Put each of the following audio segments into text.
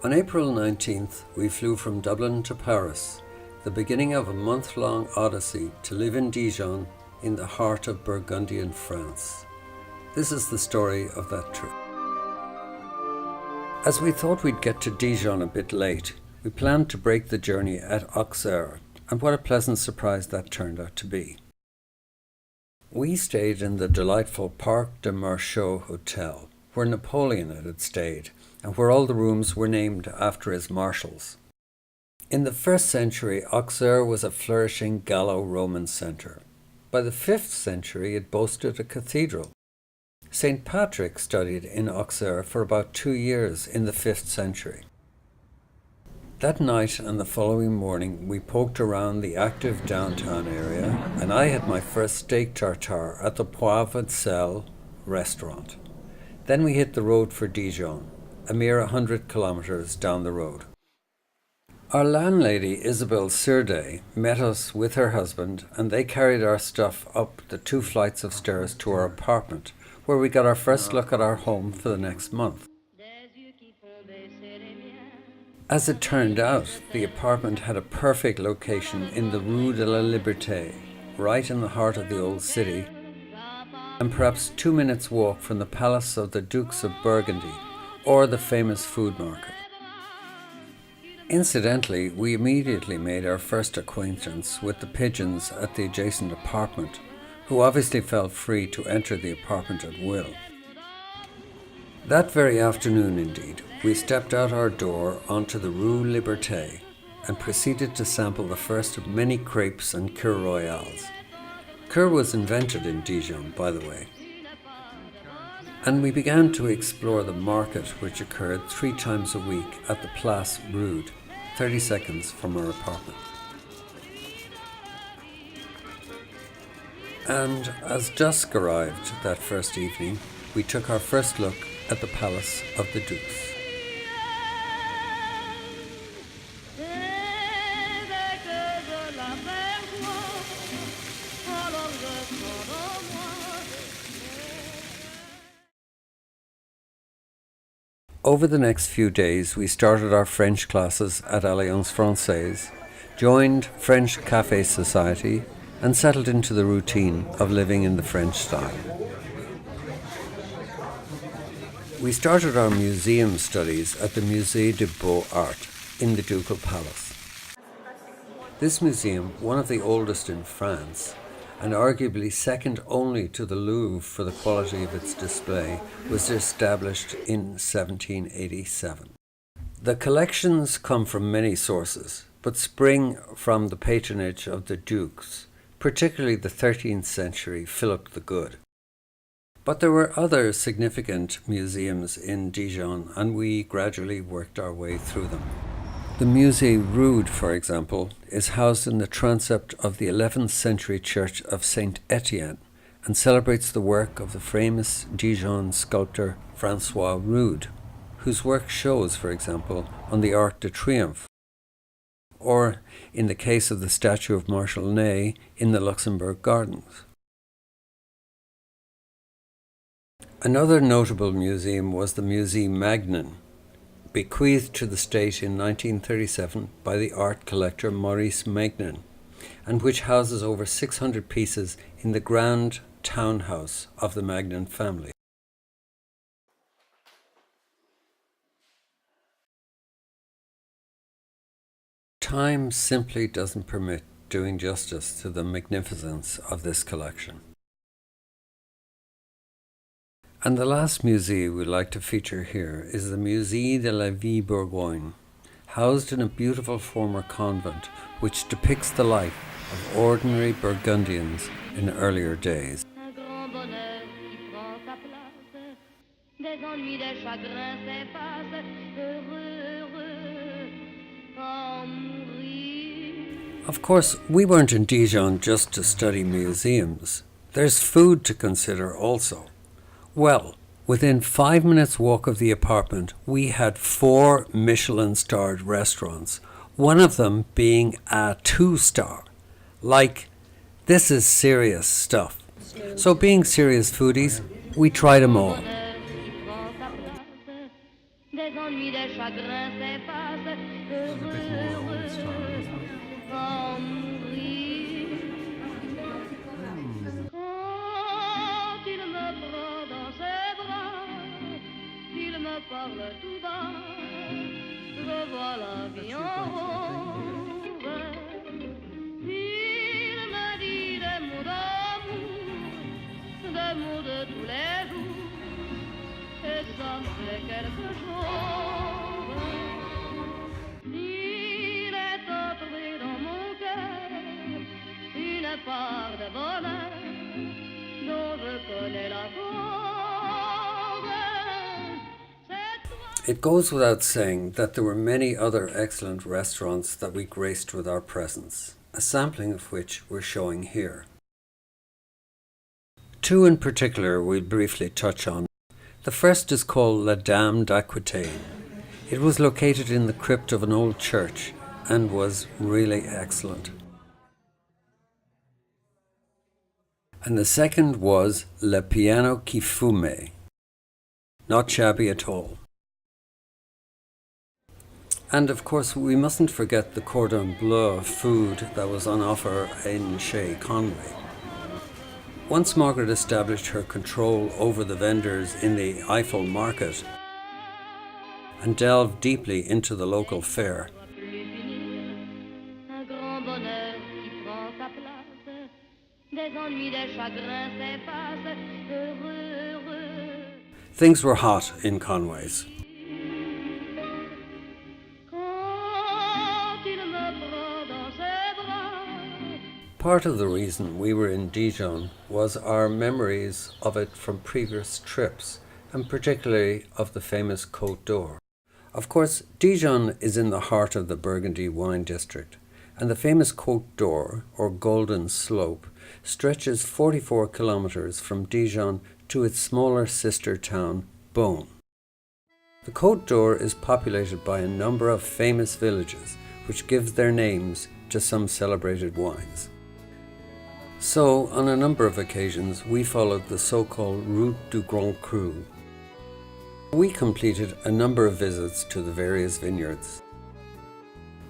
On April 19th, we flew from Dublin to Paris, the beginning of a month-long odyssey to live in Dijon in the heart of Burgundian France. This is the story of that trip. As we thought we'd get to Dijon a bit late, we planned to break the journey at Auxerre, and what a pleasant surprise that turned out to be. We stayed in the delightful Parc de Marchaux Hotel, where Napoleon had stayed, and where all the rooms were named after his marshals. In the 1st century, Auxerre was a flourishing Gallo-Roman centre. By the 5th century, it boasted a cathedral. St. Patrick studied in Auxerre for about 2 years in the 5th century. That night and the following morning, we poked around the active downtown area, and I had my first steak tartare at the Poivre de Sel restaurant. Then we hit the road for Dijon, a mere 100 kilometres down the road. Our landlady, Isabelle Sirde, met us with her husband, and they carried our stuff up the 2 flights of stairs to our apartment, where we got our first look at our home for the next month. As it turned out, the apartment had a perfect location in the Rue de la Liberté, right in the heart of the old city, and perhaps 2 minutes' walk from the palace of the Dukes of Burgundy, or the famous food market. Incidentally, we immediately made our first acquaintance with the pigeons at the adjacent apartment, who obviously felt free to enter the apartment at will. That very afternoon, indeed, we stepped out our door onto the Rue Liberté and proceeded to sample the first of many crepes and Coeur Royales. Coeur was invented in Dijon, by the way. And we began to explore the market, which occurred 3 times a week at the Place Rude, 30 seconds from our apartment. And as dusk arrived that first evening, we took our first look at the Palace of the Dukes. Over the next few days, we started our French classes at Alliance Française, joined French Café Society, and settled into the routine of living in the French style. We started our museum studies at the Musée des Beaux-Arts in the Ducal Palace. This museum, one of the oldest in France, and arguably second only to the Louvre for the quality of its display, was established in 1787. The collections come from many sources, but spring from the patronage of the dukes, particularly the 13th century Philip the Good. But there were other significant museums in Dijon, and we gradually worked our way through them. The Musée Rude, for example, is housed in the transept of the 11th century church of Saint Etienne and celebrates the work of the famous Dijon sculptor François Rude, whose work shows, for example, on the Arc de Triomphe, or, in the case of the statue of Marshal Ney, in the Luxembourg Gardens. Another notable museum was the Musée Magnin, bequeathed to the state in 1937 by the art collector Maurice Magnin, and which houses over 600 pieces in the grand townhouse of the Magnin family. Time simply doesn't permit doing justice to the magnificence of this collection. And the last musée we'd like to feature here is the Musée de la Vie Bourgogne, housed in a beautiful former convent which depicts the life of ordinary Burgundians in earlier days. Of course, we weren't in Dijon just to study museums. There's food to consider also. Well, within 5 minutes walk of the apartment, we had 4 Michelin-starred restaurants, one of them being a 2-star. Like, this is serious stuff. So being serious foodies, we tried them all. des ennuis, des chagrins s'effacent, heureux en mourir. Quand il me prend dans ses bras, il me parle tout bas, je vois la vie en rose. Il me dit des mots d'amour, des mots de tous les jours, et ça me fait quelque chose. Il est entré dans mon cœur une part de bonheur dont je connais la cause. C'est toi. It goes without saying that there were many other excellent restaurants that we graced with our presence, a sampling of which we're showing here. Two in particular we'll briefly touch on. The first is called La Dame d'Aquitaine. It was located in the crypt of an old church and was really excellent. And the second was Le Piano qui Fume. Not shabby at all. And of course, we mustn't forget the cordon bleu food that was on offer in Chez Conway. Once Margaret established her control over the vendors in the Eiffel Market and delved deeply into the local fare, Un grand bonheur qui prend sa place, des ennuis, des chagrins s'effacent, heureux, heureux. things were hot in Conway's. Quand il me prend dans ses bras. Part of the reason we were in Dijon was our memories of it from previous trips, and particularly of the famous Côte d'Or. Of course, Dijon is in the heart of the Burgundy wine district, and the famous Côte d'Or, or Golden Slope, stretches 44 kilometres from Dijon to its smaller sister town, Beaune. The Côte d'Or is populated by a number of famous villages, which give their names to some celebrated wines. So, on a number of occasions, we followed the so-called Route du Grand Cru. We completed a number of visits to the various vineyards.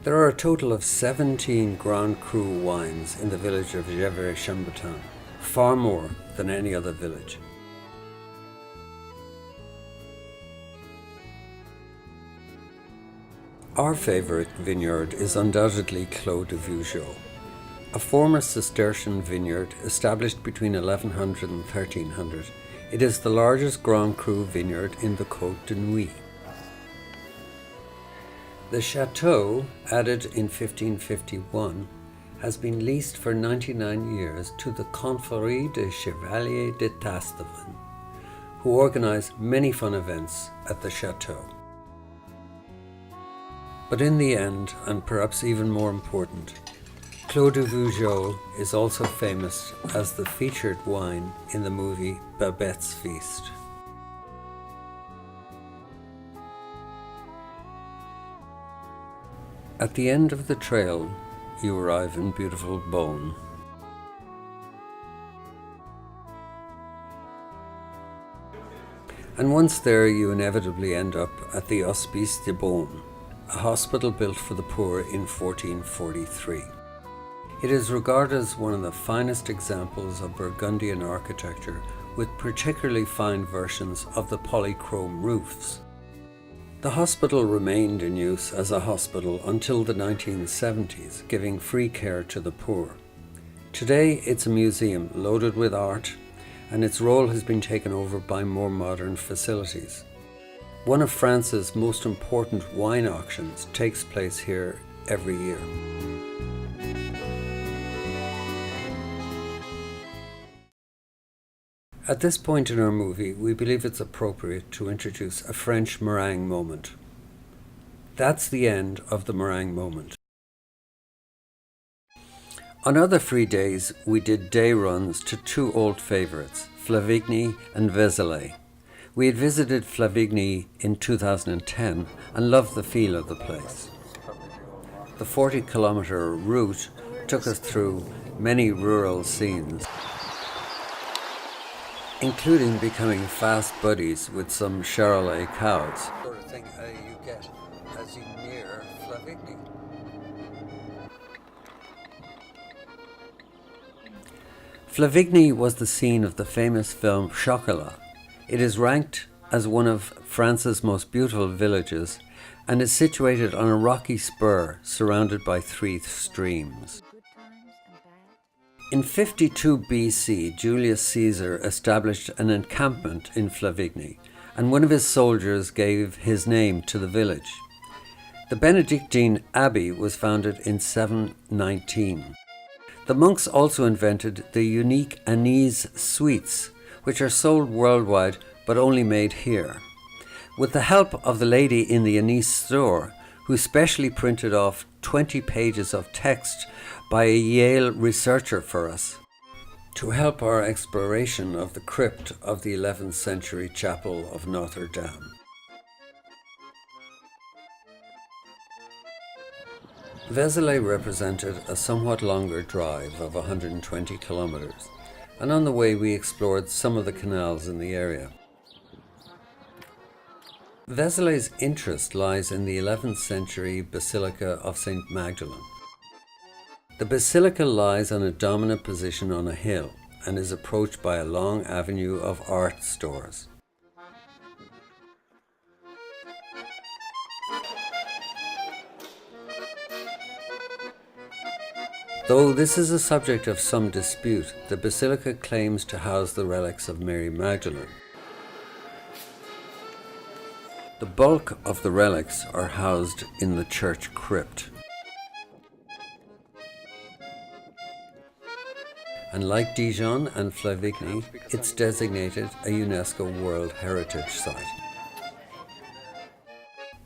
There are a total of 17 Grand Cru wines in the village of Gevrey-Chambertin, far more than any other village. Our favourite vineyard is undoubtedly Clos de Vougeot, a former Cistercian vineyard established between 1100 and 1300. It is the largest Grand Cru vineyard in the Côte de Nuits. The chateau, added in 1551, has been leased for 99 years to the Confrérie des Chevaliers de Tastaven, who organise many fun events at the chateau. But in the end, and perhaps even more important, Clos de Vougeot is also famous as the featured wine in the movie Babette's Feast. At the end of the trail, you arrive in beautiful Beaune. And once there, you inevitably end up at the Hospice de Beaune, a hospital built for the poor in 1443. It is regarded as one of the finest examples of Burgundian architecture, with particularly fine versions of the polychrome roofs. The hospital remained in use as a hospital until the 1970s, giving free care to the poor. Today it's a museum loaded with art, and its role has been taken over by more modern facilities. One of France's most important wine auctions takes place here every year. At this point in our movie, we believe it's appropriate to introduce a French meringue moment. That's the end of the meringue moment. On other free days, we did day runs to two old favourites, Flavigny and Vézelay. We had visited Flavigny in 2010 and loved the feel of the place. The 40-kilometre route took us through many rural scenes, including becoming fast buddies with some Charolais cows. feeling you get as you near Flavigny. Flavigny was the scene of the famous film Chocolat. It is ranked as one of France's most beautiful villages and is situated on a rocky spur surrounded by 3 streams. In 52 BC, Julius Caesar established an encampment in Flavigny, and one of his soldiers gave his name to the village. The Benedictine Abbey was founded in 719. The monks also invented the unique anise sweets, which are sold worldwide but only made here. With the help of the lady in the anise store, who specially printed off 20 pages of text by a Yale researcher for us, to help our exploration of the crypt of the 11th century chapel of Notre Dame. Vézelay represented a somewhat longer drive of 120 kilometers, and on the way we explored some of the canals in the area. Vézelay's interest lies in the 11th century Basilica of St. Magdalene. The basilica lies on a dominant position on a hill and is approached by a long avenue of art stores. Though this is a subject of some dispute, the basilica claims to house the relics of Mary Magdalene. The bulk of the relics are housed in the church crypt. And like Dijon and Flavigny, it's designated a UNESCO World Heritage Site.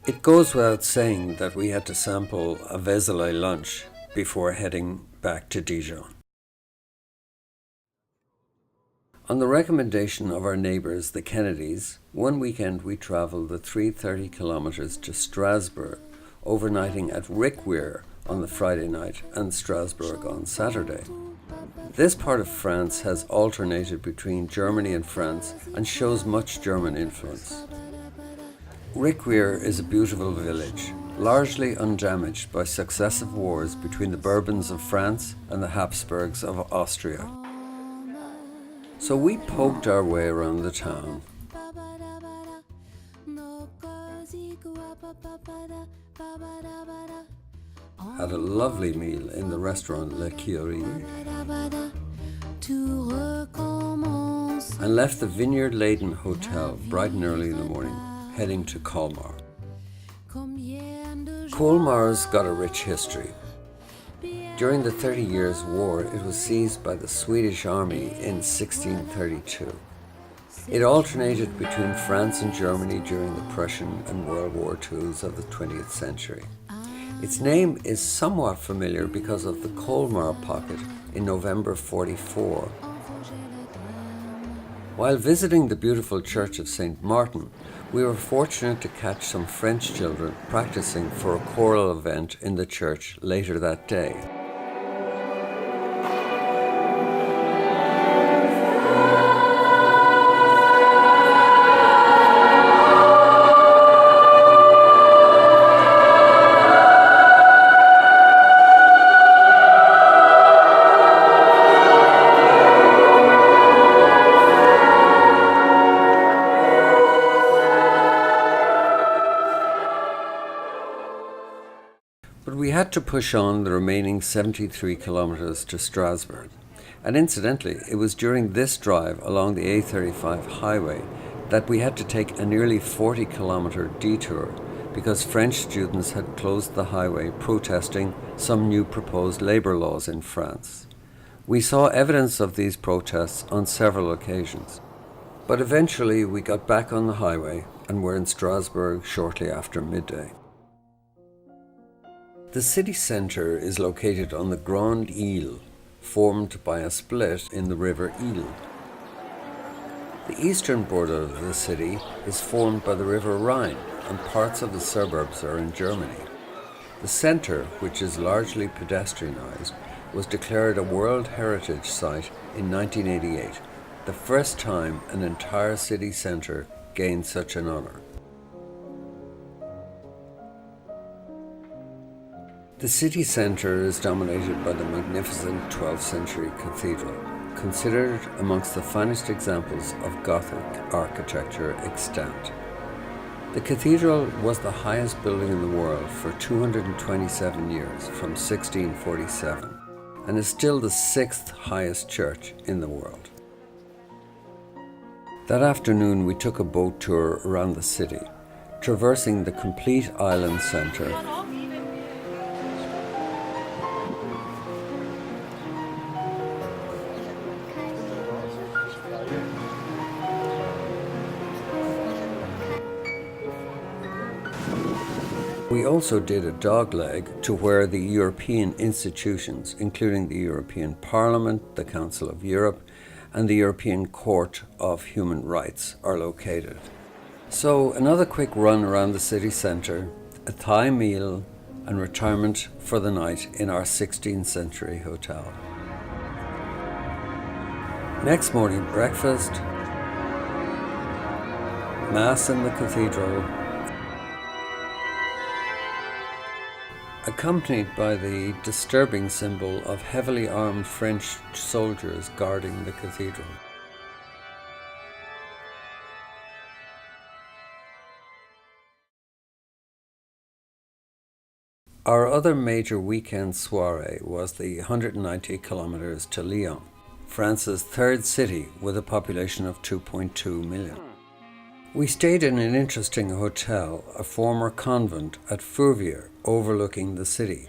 It goes without saying that we had to sample a Vézelay lunch before heading back to Dijon. On the recommendation of our neighbours, the Kennedys, one weekend we travelled the 330 kilometres to Strasbourg, overnighting at Riquewihr on the Friday night and Strasbourg on Saturday. This part of France has alternated between Germany and France and shows much German influence. Riquewihr is a beautiful village, largely undamaged by successive wars between the Bourbons of France and the Habsburgs of Austria. So we poked our way around the town. Had a lovely meal in the restaurant Le Curie and left the vineyard-laden hotel bright and early in the morning, heading to Colmar. Colmar's got a rich history. During the 30 Years' War, it was seized by the Swedish army in 1632. It alternated between France and Germany during the Prussian and World War IIs of the 20th century. Its name is somewhat familiar because of the Colmar pocket in November 44. While visiting the beautiful church of St. Martin, we were fortunate to catch some French children practicing for a choral event in the church later that day. But we had to push on the remaining 73 kilometres to Strasbourg. And incidentally, it was during this drive along the A35 highway that we had to take a nearly 40-kilometre detour because French students had closed the highway protesting some new proposed labour laws in France. We saw evidence of these protests on several occasions. But eventually we got back on the highway and were in Strasbourg shortly after midday. The city centre is located on the Grande Ile, formed by a split in the river Ile. The eastern border of the city is formed by the river Rhine, and parts of the suburbs are in Germany. The centre, which is largely pedestrianised, was declared a World Heritage Site in 1988, the first time an entire city centre gained such an honour. The city centre is dominated by the magnificent 12th century cathedral, considered amongst the finest examples of Gothic architecture extant. The cathedral was the highest building in the world for 227 years, from 1647, and is still the sixth highest church in the world. That afternoon we took a boat tour around the city, traversing the complete island centre. We also did a dogleg to where the European institutions, including the European Parliament, the Council of Europe, and the European Court of Human Rights, are located. So another quick run around the city centre, a Thai meal, and retirement for the night in our 16th century hotel. Next morning, breakfast, Mass in the cathedral, accompanied by the disturbing symbol of heavily armed French soldiers guarding the cathedral. Our other major weekend soirée was the 190 kilometers to Lyon, France's third city with a population of 2.2 million. We stayed in an interesting hotel, a former convent at Fourvière, overlooking the city.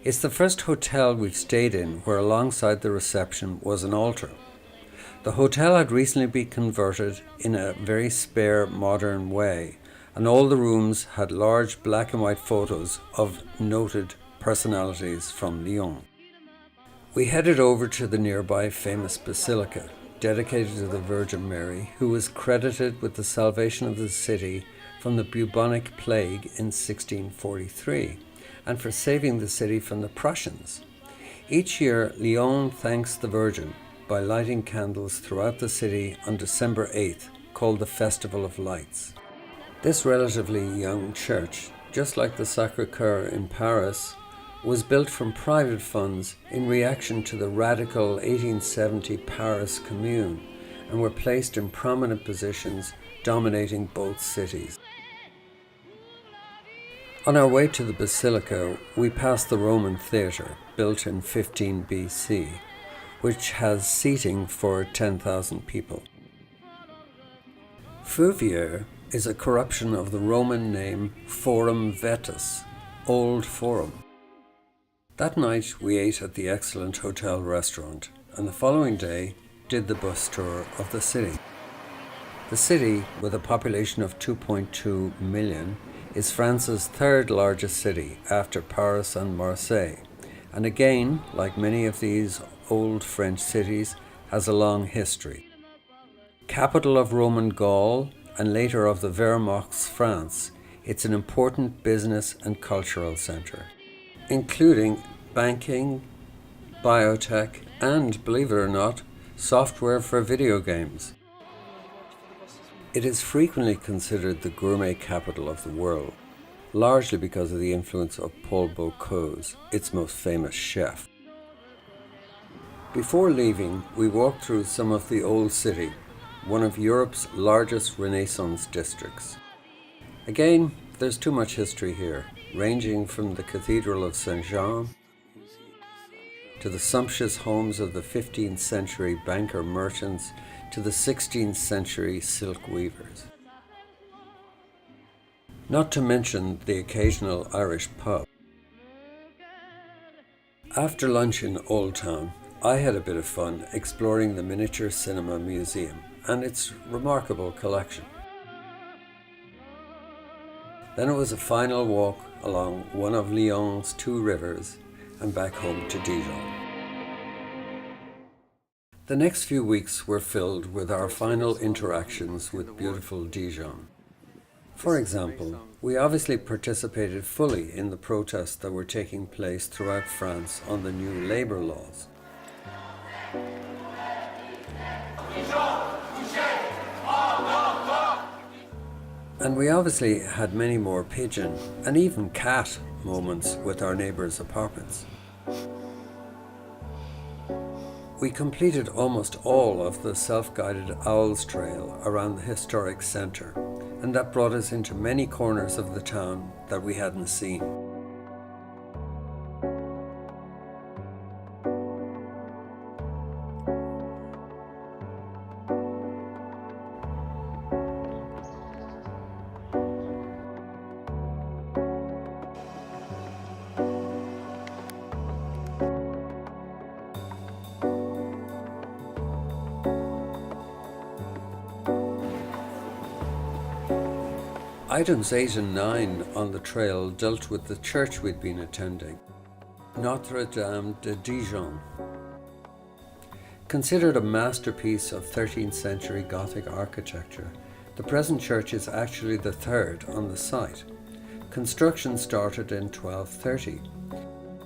It's the first hotel we've stayed in where alongside the reception was an altar. The hotel had recently been converted in a very spare modern way, and all the rooms had large black and white photos of noted personalities from Lyon. We headed over to the nearby famous basilica, dedicated to the Virgin Mary, who was credited with the salvation of the city from the bubonic plague in 1643, and for saving the city from the Prussians. Each year, Lyon thanks the Virgin by lighting candles throughout the city on December 8th, called the Festival of Lights. This relatively young church, just like the Sacré-Cœur in Paris, was built from private funds in reaction to the radical 1870 Paris Commune, and were placed in prominent positions dominating both cities. On our way to the Basilica, we passed the Roman Theatre, built in 15 BC, which has seating for 10,000 people. Fourvière is a corruption of the Roman name Forum Vetus, Old Forum. That night we ate at the excellent hotel restaurant, and the following day did the bus tour of the city. The city, with a population of 2.2 million, is France's third largest city after Paris and Marseille, and again, like many of these old French cities, has a long history. Capital of Roman Gaul and later of the Wehrmacht's France, it's an important business and cultural centre, including banking, biotech, and, believe it or not, software for video games. It is frequently considered the gourmet capital of the world, largely because of the influence of Paul Bocuse, its most famous chef. Before leaving, we walked through some of the Old City, one of Europe's largest Renaissance districts. Again, there's too much history here, ranging from the Cathedral of Saint-Jean to the sumptuous homes of the 15th century banker merchants to the 16th century silk weavers. Not to mention the occasional Irish pub. After lunch in Old Town, I had a bit of fun exploring the Miniature Cinema Museum and its remarkable collection. Then it was a final walk along one of Lyon's two rivers and back home to Dijon. The next few weeks were filled with our final interactions with beautiful Dijon. For example, we obviously participated fully in the protests that were taking place throughout France on the new labour laws. And we obviously had many more pigeon and even cat moments with our neighbours' apartments. We completed almost all of the self-guided Owls Trail around the historic centre, and that brought us into many corners of the town that we hadn't seen. Items 8 and 9 on the trail dealt with the church we'd been attending, Notre Dame de Dijon. Considered a masterpiece of 13th century Gothic architecture, the present church is actually the third on the site. Construction started in 1230.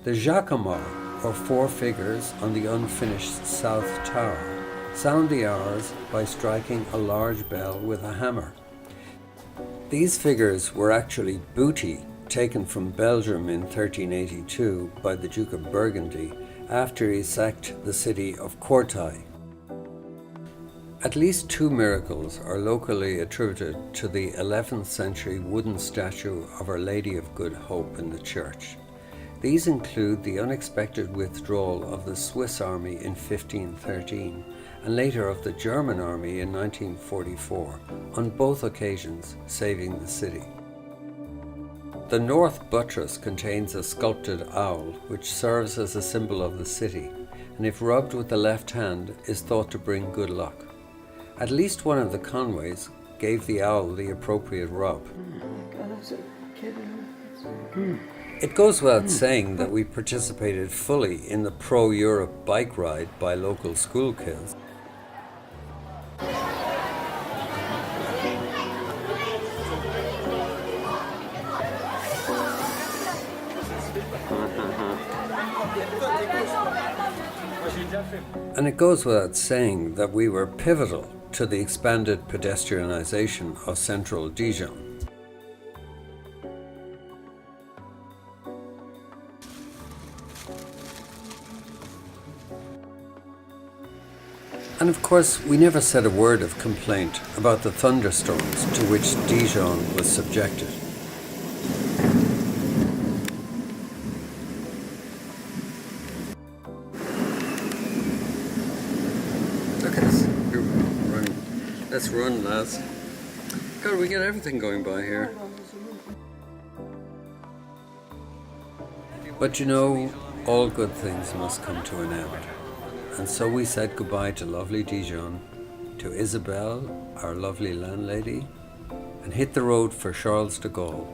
The jacquemart, or four figures on the unfinished south tower, sound the hours by striking a large bell with a hammer. These figures were actually booty taken from Belgium in 1382 by the Duke of Burgundy after he sacked the city of Courtrai. At least two miracles are locally attributed to the 11th century wooden statue of Our Lady of Good Hope in the church. These include the unexpected withdrawal of the Swiss army in 1513 and later of the German army in 1944, on both occasions saving the city. The north buttress contains a sculpted owl which serves as a symbol of the city, and if rubbed with the left hand is thought to bring good luck. At least one of the Conways gave the owl the appropriate rub. It goes without saying that we participated fully in the pro-Europe bike ride by local school kids. And it goes without saying that we were pivotal to the expanded pedestrianisation of central Dijon. And of course, we never said a word of complaint about the thunderstorms to which Dijon was subjected. Look at us, we're running. Let's run, lads. God, we get everything going by here. But you know, all good things must come to an end. And so we said goodbye to lovely Dijon, to Isabelle, our lovely landlady, and hit the road for Charles de Gaulle,